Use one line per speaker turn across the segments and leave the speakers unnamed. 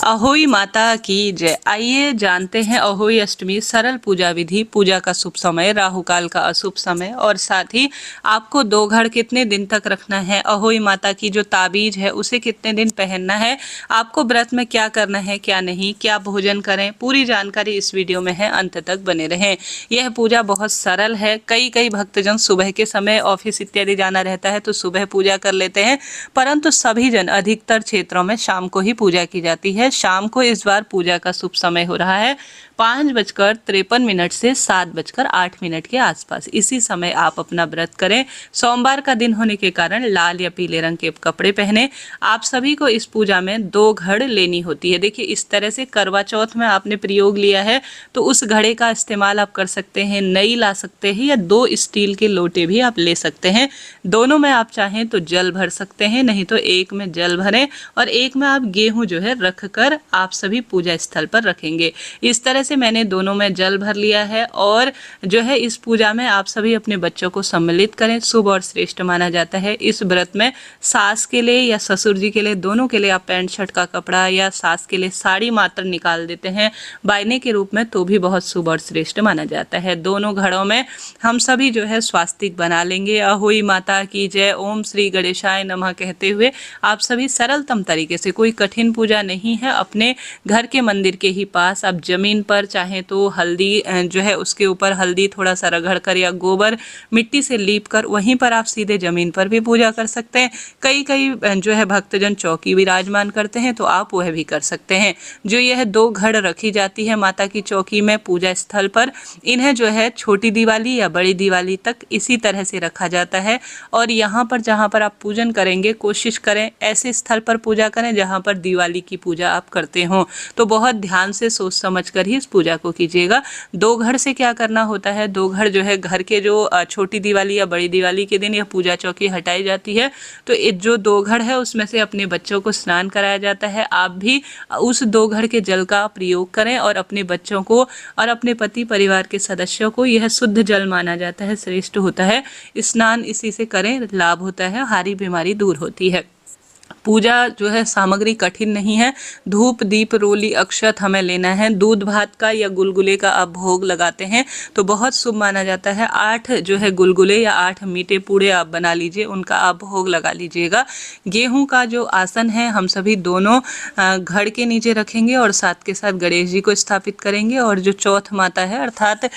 अहोई माता की जय। आइए जानते हैं अहोई अष्टमी सरल पूजा विधि, पूजा का शुभ समय, राहु काल का अशुभ समय और साथ ही आपको दो घड़ कितने दिन तक रखना है, अहोई माता की जो ताबीज है उसे कितने दिन पहनना है, आपको व्रत में क्या करना है क्या नहीं, क्या भोजन करें, पूरी जानकारी इस वीडियो में है, अंत तक बने रहें। यह पूजा बहुत सरल है। कई भक्तजन सुबह के समय ऑफिस इत्यादि जाना रहता है तो सुबह पूजा कर लेते हैं, परंतु सभी जन अधिकतर क्षेत्रों में शाम को ही पूजा की जाती है। शाम को इस बार पूजा का शुभ समय हो रहा है 5:53 से 7:08 के आसपास। इसी समय आप अपना व्रत करें। सोमवार का दिन होने के कारण लाल या पीले रंग के कपड़े पहने। आप सभी को इस पूजा में 2 घड़ लेनी होती है। देखिए इस तरह से करवा चौथ में आपने प्रयोग लिया है तो उस घड़े का इस्तेमाल आप कर सकते हैं, नई ला सकते हैं या 2 स्टील के लोटे भी आप ले सकते हैं। दोनों में आप चाहें तो जल भर सकते हैं, नहीं तो एक में जल भरें और एक में आप गेहूं जो है रख कर आप सभी पूजा स्थल पर रखेंगे। इस तरह से मैंने दोनों में जल भर लिया है और जो है इस पूजा में आप सभी अपने बच्चों को सम्मिलित करें। शुभ और श्रेष्ठ माना जाता है। इस व्रत में सास के लिए या ससुर जी के लिए, दोनों के लिए आप पैंट शर्ट का कपड़ा या सास के लिए साड़ी मात्र निकाल देते हैं बायने के रूप में तो भी बहुत शुभ और श्रेष्ठ माना जाता है। दोनों घड़ों में हम सभी जो है स्वास्तिक बना लेंगे। अहोई माता की जय, ओम श्री गणेशाय नमः कहते हुए आप सभी सरलतम तरीके से, कोई कठिन पूजा नहीं है, अपने घर के मंदिर के ही पास आप जमीन पर चाहे तो हल्दी जो है उसके ऊपर हल्दी थोड़ा सा रगड़ कर या गोबर मिट्टी से लीप कर वहीं पर आप सीधे जमीन पर भी पूजा कर सकते हैं। कई जो है भक्तजन चौकी विराजमान करते हैं तो आप वह भी कर सकते हैं। जो यह 2 घड़ रखी जाती है माता की चौकी में पूजा स्थल पर, इन्हें जो है छोटी दिवाली या बड़ी दिवाली तक इसी तरह से रखा जाता है। और यहाँ पर जहाँ पर आप पूजन करेंगे कोशिश करें ऐसे स्थल पर पूजा करें जहाँ पर दिवाली की पूजा आप करते हो, तो बहुत ध्यान से सोच समझ कर ही इस पूजा को कीजिएगा। 2 घड़ से क्या करना होता है, 2 घड़ जो है घर के जो छोटी दिवाली या बड़ी दिवाली के दिन यह पूजा चौकी हटाई जाती है तो जो 2 घड़ है उसमें से अपने बच्चों को स्नान कराया जाता है। आप भी उस 2 घड़ के जल का प्रयोग करें और अपने बच्चों को और अपने पति परिवार के सदस्यों को, यह शुद्ध जल माना जाता है, श्रेष्ठ होता है, स्नान इसी से करें, लाभ होता है, हारी बीमारी दूर होती है। पूजा जो है सामग्री कठिन नहीं है। धूप दीप रोली अक्षत हमें लेना है। दूध भात का या गुलगुले का आप भोग लगाते हैं तो बहुत शुभ माना जाता है। 8 जो है गुलगुले या 8 मीठे पूड़े आप बना लीजिए, उनका आप भोग लगा लीजिएगा। गेहूं का जो आसन है हम सभी दोनों घड़ के नीचे रखेंगे और साथ के साथ गणेश जी को स्थापित करेंगे और जो चौथ माता है अर्थात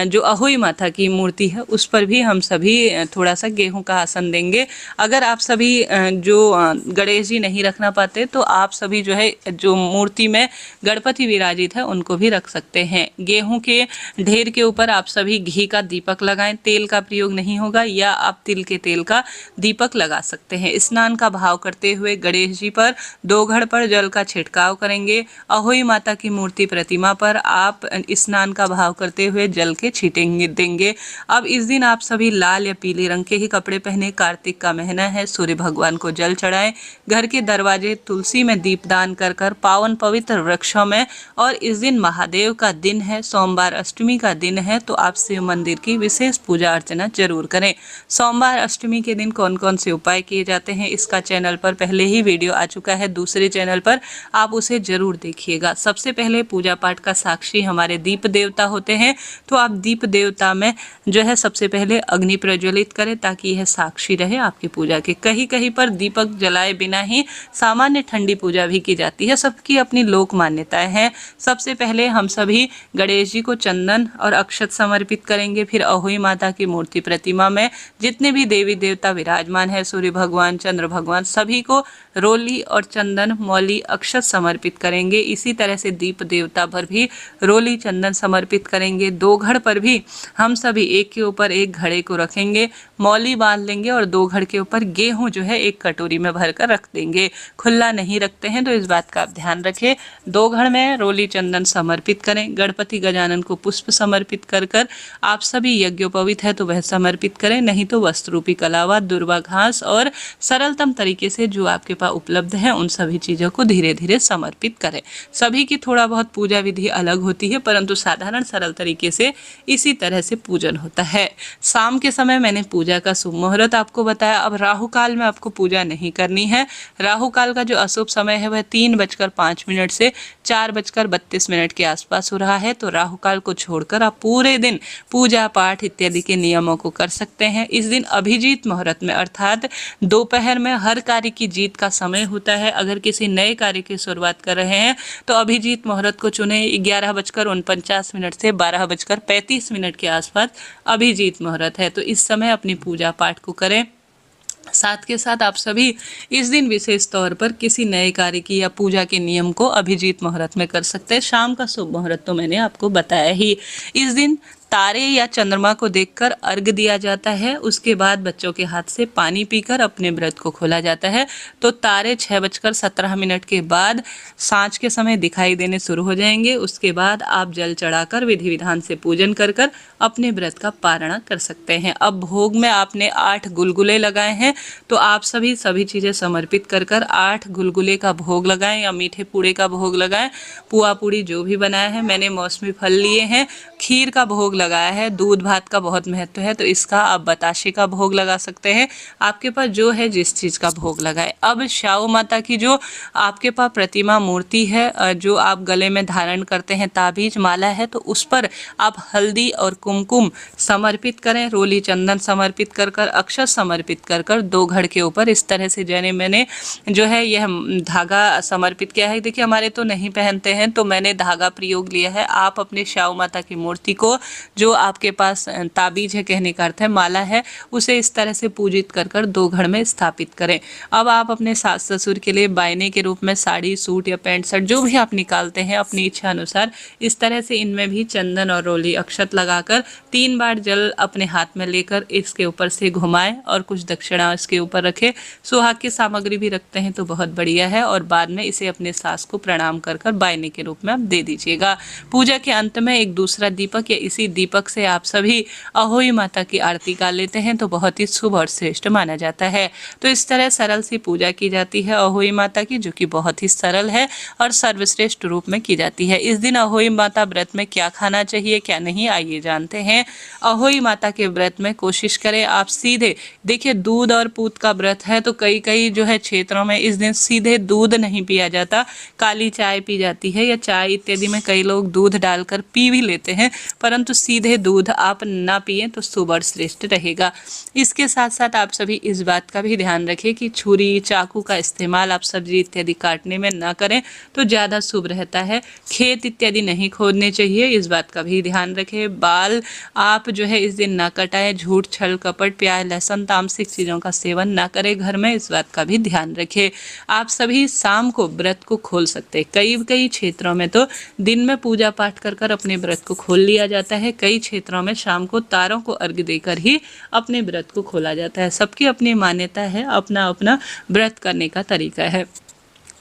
जो अहोई माता की मूर्ति है उस पर भी हम सभी थोड़ा सा गेहूं का आसन देंगे। अगर आप सभी जो गणेश जी नहीं रखना पाते तो आप सभी जो है जो मूर्ति में गणपति विराजित है उनको भी रख सकते हैं। गेहूं के ढेर के ऊपर आप सभी घी का दीपक लगाएं, तेल का प्रयोग नहीं होगा, या आप तिल के तेल का दीपक लगा सकते हैं। स्नान का भाव करते हुए गणेश जी पर 2 घड़ पर जल का छिड़काव करेंगे। अहोई माता की मूर्ति प्रतिमा पर आप स्नान का भाव करते हुए जल के छीटेंगे देंगे। अब इस दिन आप सभी लाल या पीले रंग के ही कपड़े पहने, कार्तिक का महीना है, सूर्य भगवान को जल चढ़ाएं। घर के दरवाजे तुलसी में दीपदान कर कर पावन पवित्र वृक्षों में, और इस दिन महादेव का दिन है, सोमवार अष्टमी का दिन है, तो आप शिव मंदिर की विशेष पूजा अर्चना जरूर करें। सोमवार अष्टमी के दिन कौन कौन से उपाय किए जाते हैं इसका चैनल पर पहले ही वीडियो आ चुका है, दूसरे चैनल पर आप उसे जरूर देखिएगा। सबसे पहले पूजा पाठ का साक्षी हमारे दीप देवता होते हैं, तो आप दीप देवता में जो है सबसे पहले अग्नि प्रज्वलित करें ताकि यह साक्षी रहे आपकी पूजा के। कहीं पर दीपक जलाए बिना ही सामान्य ठंडी पूजा भी की जाती है, सबकी अपनी लोक मान्यताएं हैं। सबसे पहले हम सभी गणेश जी को चंदन और अक्षत समर्पित करेंगे, फिर अहोई माता की मूर्ति प्रतिमा में जितने भी देवी देवता विराजमान है, सूर्य भगवान, चंद्र भगवान, सभी को रोली और चंदन मौली अक्षत समर्पित करेंगे। इसी तरह से दीप देवता पर भी रोली चंदन समर्पित करेंगे। 2 घड़ पर भी हम सभी एक के ऊपर एक घड़े को रखेंगे, मौली बांध लेंगे और 2 घड़ के ऊपर गेहूं जो है एक कटोरी में भरकर रख देंगे। खुला नहीं रखते हैं तो इस बात का आप ध्यान रखें। 2 घड़ में रोली चंदन समर्पित करें। गणपति गजानन को पुष्प समर्पित कर कर आप सभी यज्ञोपवीत है तो वह समर्पित करें, नहीं तो वस्त्र रूपी कलावा, दुर्वा घास और सरलतम तरीके से जो आपके पास उपलब्ध है उन सभी चीजों को धीरे धीरे समर्पित करें। सभी की थोड़ा बहुत पूजा विधि अलग होती है, परंतु साधारण सरल तरीके से इसी तरह से पूजन होता है। शाम के समय मैंने पूजा पूजा का शुभ मुहूर्त आपको बताया। अब राहु काल में आपको पूजा नहीं करनी है। राहु काल का जो अशुभ समय है वह 3:05 से 4:32 के आसपास हो रहा है। तो राहु काल को छोड़कर आप पूरे दिन पूजा पाठ इत्यादि के नियमों को कर सकते हैं। इस दिन अभिजीत मुहूर्त में अर्थात दोपहर में हर कार्य की जीत का समय होता है। अगर किसी नए कार्य की शुरुआत कर रहे हैं तो अभिजीत मुहूर्त को चुने। 11:49 से 12:35 के आसपास अभिजीत मुहूर्त है। तो इस समय अपनी पूजा पाठ को करें। साथ के साथ आप सभी इस दिन विशेष तौर पर किसी नए कार्य की या पूजा के नियम को अभिजीत मुहूर्त में कर सकते हैं। शाम का शुभ मुहूर्त तो मैंने आपको बताया ही। इस दिन तारे या चंद्रमा को देखकर अर्घ दिया जाता है। उसके बाद बच्चों के हाथ से पानी पीकर अपने व्रत को खोला जाता है। तो तारे 6:17 के बाद सांझ के समय दिखाई देने शुरू हो जाएंगे। उसके बाद आप जल चढ़ाकर विधि विधान से पूजन कर कर अपने व्रत का पारणा कर सकते हैं। अब भोग में आपने 8 गुलगुले लगाए हैं तो आप सभी चीज़ें समर्पित कर कर 8 गुलगुले का भोग लगाएं या मीठे पूड़े का भोग लगाएं। पुआ पूड़ी जो भी बनाया है, मैंने मौसमी फल लिए हैं, खीर का भोग लगाया है। दूध भात का बहुत महत्व है तो इसका आप बताशे का भोग लगा सकते हैं। आपके पास जो है जिस चीज़ का भोग लगाए। अब श्याऊ माता की जो आपके पास प्रतिमा मूर्ति है, जो आप गले में धारण करते हैं, ताबीज माला है, तो उस पर आप हल्दी और कुमकुम समर्पित करें। रोली चंदन समर्पित कर कर, अक्षत समर्पित कर कर 2 घड़ के ऊपर इस तरह से जैसे मैंने जो है यह धागा समर्पित किया है। देखिए हमारे तो नहीं पहनते हैं तो मैंने धागा प्रयोग लिया है। आप अपने श्याऊ माता की मूर्ति को, जो आपके पास ताबीज है कहने का अर्थ है माला है, उसे इस तरह से पूजित कर कर 2 घड़ में स्थापित करें। अब आप अपने सास ससुर के लिए बायने के रूप में साड़ी, सूट या पैंट शर्ट जो भी आप निकालते हैं अपनी इच्छा अनुसार, इस तरह से इनमें भी चंदन और रोली अक्षत लगाकर 3 बार जल अपने हाथ में लेकर इसके ऊपर से घुमाएं और कुछ दक्षिणा इसके ऊपर रखें। सुहाग की सामग्री भी रखते हैं तो बहुत बढ़िया है। और बाद में इसे अपने सास को प्रणाम कर कर बायने के रूप में आप दे दीजिएगा। पूजा के अंत में एक दूसरा दीपक या इसी दीपक से आप सभी अहोई माता की आरती कर लेते हैं तो बहुत ही शुभ और श्रेष्ठ माना जाता है। तो इस तरह सरल सी पूजा की जाती है अहोई माता की, जो कि बहुत ही सरल है और सर्वश्रेष्ठ रूप में की जाती है। इस दिन अहोई माता व्रत में क्या खाना चाहिए क्या नहीं, आइए जानते हैं। अहोई माता के व्रत में कोशिश करें आप सीधे, देखिए दूध और पूत का व्रत है तो कई जो है क्षेत्रों में इस दिन सीधे दूध नहीं पिया जाता, काली चाय पी जाती है या चाय इत्यादि में कई लोग दूध डालकर पी भी लेते हैं, परंतु सीधे दूध आप ना पिए तो शुभ और श्रेष्ठ रहेगा। इसके साथ साथ आप सभी इस बात का भी ध्यान रखें कि छुरी चाकू का इस्तेमाल आप सब्जी इत्यादि काटने में ना करें तो ज़्यादा शुभ रहता है। खेत इत्यादि नहीं खोदने चाहिए, इस बात का भी ध्यान रखें। बाल आप जो है इस दिन ना कटाएं। झूठ छल कपट प्याज लहसुन तामसिक चीज़ों का सेवन ना करें घर में, इस बात का भी ध्यान रखें। आप सभी शाम को व्रत को खोल सकते हैं। कई क्षेत्रों में तो दिन में पूजा पाठ कर कर अपने व्रत को खोल लिया जाता है। कई क्षेत्रों में शाम को तारों को अर्घ्य देकर ही अपने व्रत को खोला जाता है। सबकी अपनी मान्यता है, अपना अपना व्रत करने का तरीका है।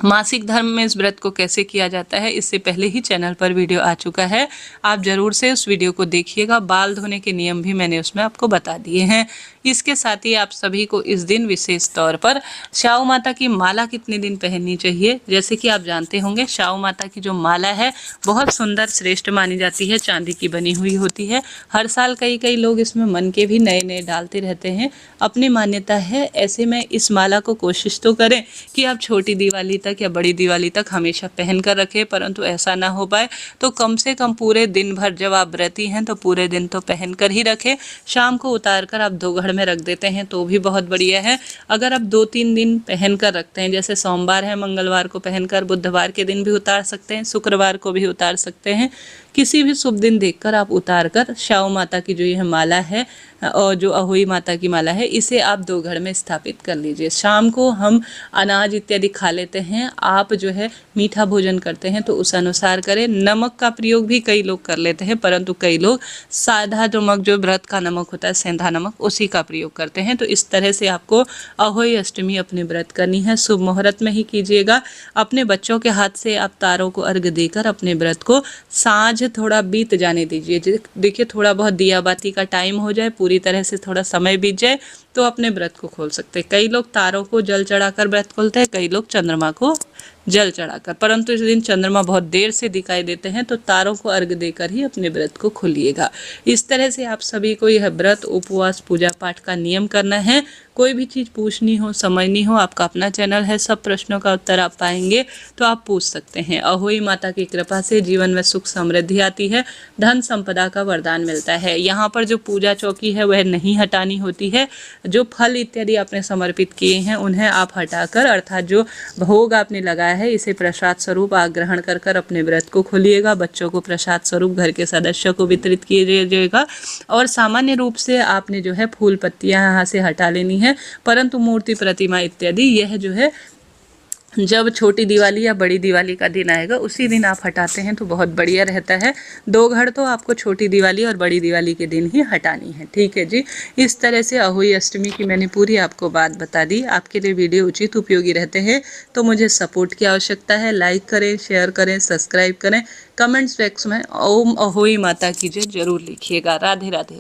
मासिक धर्म में इस व्रत को कैसे किया जाता है इससे पहले ही चैनल पर वीडियो आ चुका है, आप जरूर से उस वीडियो को देखिएगा। बाल धोने के नियम भी मैंने उसमें आपको बता दिए हैं। इसके साथ ही आप सभी को इस दिन विशेष तौर पर श्याऊ माता की माला कितने दिन पहननी चाहिए, जैसे कि आप जानते होंगे श्याऊ माता की जो माला है बहुत सुंदर श्रेष्ठ मानी जाती है, चांदी की बनी हुई होती है। हर साल कई लोग इसमें मन के भी नए डालते रहते हैं, अपनी मान्यता है। ऐसे में इस माला को कोशिश तो करें कि आप छोटी दिवाली तक या बड़ी दिवाली तक हमेशा पहन कर रखें, परंतु ऐसा ना हो पाए तो कम से कम पूरे दिन भर, जब आप व्रती हैं तो पूरे दिन तो पहन कर ही रखें। शाम को उतार कर आप 2 घड़ में रख देते हैं तो भी बहुत बढ़िया है। अगर आप 2-3 दिन पहन कर रखते हैं, जैसे सोमवार है मंगलवार को पहनकर, बुधवार के दिन भी उतार सकते हैं, शुक्रवार को भी उतार सकते हैं, किसी भी शुभ दिन देखकर आप उतार कर श्याऊ माता की जो यह माला है और जो अहोई माता की माला है इसे आप 2 घड़ में स्थापित कर लीजिए। शाम को हम अनाज इत्यादि खा लेते हैं, आप जो है मीठा भोजन करते हैं तो उस अनुसार करें। नमक का प्रयोग भी कई लोग कर लेते हैं, परंतु कई लोग सादा नमक, जो व्रत का नमक होता है सेंधा नमक, उसी का प्रयोग करते हैं। तो इस तरह से आपको अहोई अष्टमी अपने व्रत करनी है, शुभ मुहूर्त में ही कीजिएगा। अपने बच्चों के हाथ से आप तारों को अर्घ्य देकर अपने व्रत को साँझ थोड़ा बीत जाने दीजिए। देखिए थोड़ा बहुत दिया बाती का टाइम हो जाए, पूरी तरह से थोड़ा समय बीत जाए तो अपने व्रत को खोल सकते हैं। कई लोग तारों को जल चढ़ाकर व्रत खोलते हैं, कई लोग चंद्रमा को जल चढ़ाकर। परंतु इस दिन चंद्रमा बहुत देर से दिखाई देते हैं तो तारों को अर्घ देकर ही अपने व्रत को खोलिएगा। इस तरह से आप सभी को यह व्रत, उपवास, पूजा पाठ का नियम करना है। कोई भी चीज़ पूछनी हो, समझनी हो, आपका अपना चैनल है, सब प्रश्नों का उत्तर आप पाएंगे तो आप पूछ सकते हैं। अहोई माता की कृपा से जीवन में सुख समृद्धि आती है, धन संपदा का वरदान मिलता है। यहाँ पर जो पूजा चौकी है वह नहीं हटानी होती है। जो फल इत्यादि आपने समर्पित किए हैं उन्हें आप हटाकर, अर्थात जो भोग आपने लगाया है इसे प्रसाद स्वरूप आप ग्रहण कर कर अपने व्रत को खोलिएगा। बच्चों को प्रसाद स्वरूप घर के सदस्यों को वितरित कीजिएगा। और सामान्य रूप से आपने जो है फूल पत्तियां यहाँ से हटा लेनी है, परंतु मूर्ति, प्रतिमा इत्यादि यह जो है जब छोटी दिवाली या बड़ी दिवाली का दिन आएगा उसी दिन आप हटाते हैं तो बहुत बढ़िया रहता है। 2 घड़ तो आपको छोटी दिवाली और बड़ी दिवाली के दिन ही हटानी है। ठीक है जी। इस तरह से अहोई अष्टमी की मैंने पूरी आपको बात बता दी। आपके लिए वीडियो उचित उपयोगी रहते हैं तो मुझे सपोर्ट की आवश्यकता है। लाइक करें, शेयर करें, सब्सक्राइब करें, कमेंट्स बॉक्स में ओम अहोई माता की जय जरूर लिखिएगा। राधे राधे।